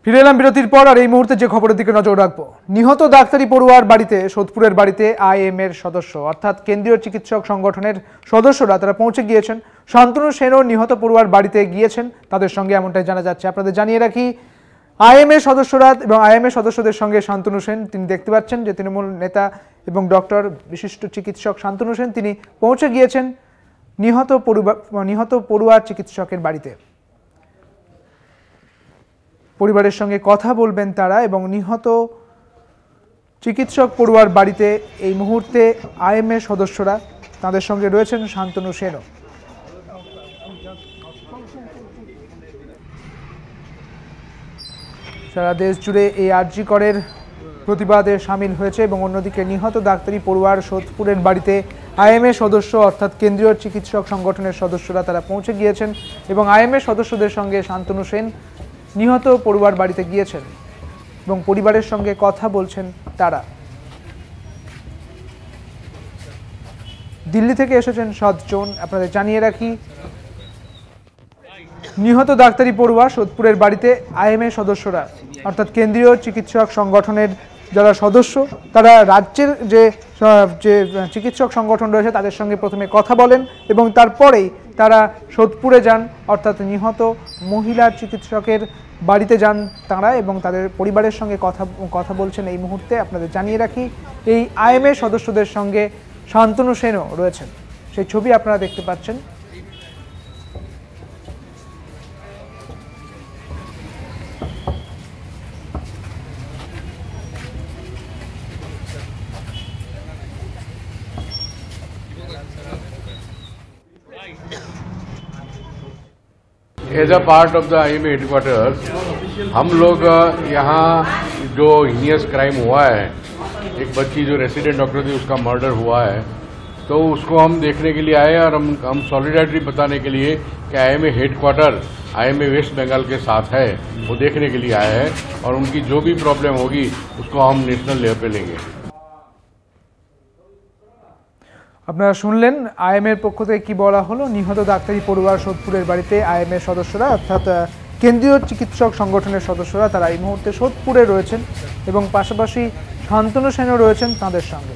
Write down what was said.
ফিরে এলাম বিরতির পর আর এই মুহূর্তে যে খবরের দিকে নজর রাখবো, নিহত ডাক্তারি পড়ুয়ার বাড়িতে সোদপুরের বাড়িতে আইএমএর সদস্য অর্থাৎ কেন্দ্রীয় চিকিৎসক সংগঠনের সদস্যরা তারা পৌঁছে গিয়েছেন। শান্তনু সেনও নিহত পড়ুয়ার বাড়িতে গিয়েছেন, তাদের সঙ্গে এমনটাই জানা যাচ্ছে। আপনাদের জানিয়ে রাখি, আইএমএ সদস্যরা এবং আইএমএ সদস্যদের সঙ্গে শান্তনু সেন, তিনি দেখতে পাচ্ছেন যে তৃণমূল নেতা এবং ডক্টর বিশিষ্ট চিকিৎসক শান্তনু সেন তিনি পৌঁছে গিয়েছেন নিহত পড়ুয়ার চিকিৎসকের বাড়িতে। পরিবারের সঙ্গে কথা বলবেন তারা এবং নিহত চিকিৎসক পড়ুয়ার বাড়িতে এই মুহূর্তে আইএমএ সদস্যরা, তাদের সঙ্গে রয়েছেন শান্তনু সেনও। সারা দেশ জুড়ে এই আরজি করের প্রতিবাদে সামিল হয়েছে এবং অন্যদিকে নিহত ডাক্তারি পড়ুয়ার সোদপুরের বাড়িতে আইএমএ সদস্য অর্থাৎ কেন্দ্রীয় চিকিৎসক সংগঠনের সদস্যরা তারা পৌঁছে গিয়েছেন এবং আইএমএ সদস্যদের সঙ্গে শান্তনু সেন নিহত পড়ুয়ার বাড়িতে গিয়েছেন এবং পরিবারের সঙ্গে কথা বলছেন তারা। দিল্লি থেকে এসেছেন 7 জন। আপনাদের জানিয়ে রাখি, নিহত ডাক্তারি পড়ুয়া সোদপুরের বাড়িতে আইএমএ সদস্যরা অর্থাৎ কেন্দ্রীয় চিকিৎসক সংগঠনের যারা সদস্য, তারা রাজ্যের যে চিকিৎসক সংগঠন রয়েছে তাদের সঙ্গে প্রথমে কথা বলেন এবং তারপরেই তারা সোদপুরে যান, অর্থাৎ নিহত মহিলার চিকিৎসকের বাড়িতে যান তারা এবং তাদের পরিবারের সঙ্গে কথা বলছেন। এই মুহূর্তে আপনাদের জানিয়ে রাখি, এই আইএমএ সদস্যদের সঙ্গে শান্তনু সেনও রয়েছেন, সেই ছবি আপনারা দেখতে পাচ্ছেন। As a part of the IMA headquarters हम लोग यहाँ जो हीनियस क्राइम हुआ है, एक बच्ची जो रेसिडेंट डॉक्टर थी उसका मर्डर हुआ है, तो उसको हम देखने के लिए आए और हम सॉलिडारिटी बताने के लिए कि IMA headquarter IMA West Bengal के साथ है, वो देखने के लिए आए हैं और उनकी जो भी प्रॉब्लम होगी उसको हम नेशनल लेवल पे लेंगे। আপনারা শুনলেন আইএমএর পক্ষ থেকে কি বলা হলো। নিহত ডাক্তারি পড়ুয়ার সোদপুরের বাড়িতে আইএমএ সদস্যরা অর্থাৎ কেন্দ্রীয় চিকিৎসক সংগঠনের সদস্যরা তারা এই মুহূর্তে সোদপুরে রয়েছেন এবং পাশাপাশি শান্তনু সেনও রয়েছেন তাদের সঙ্গে।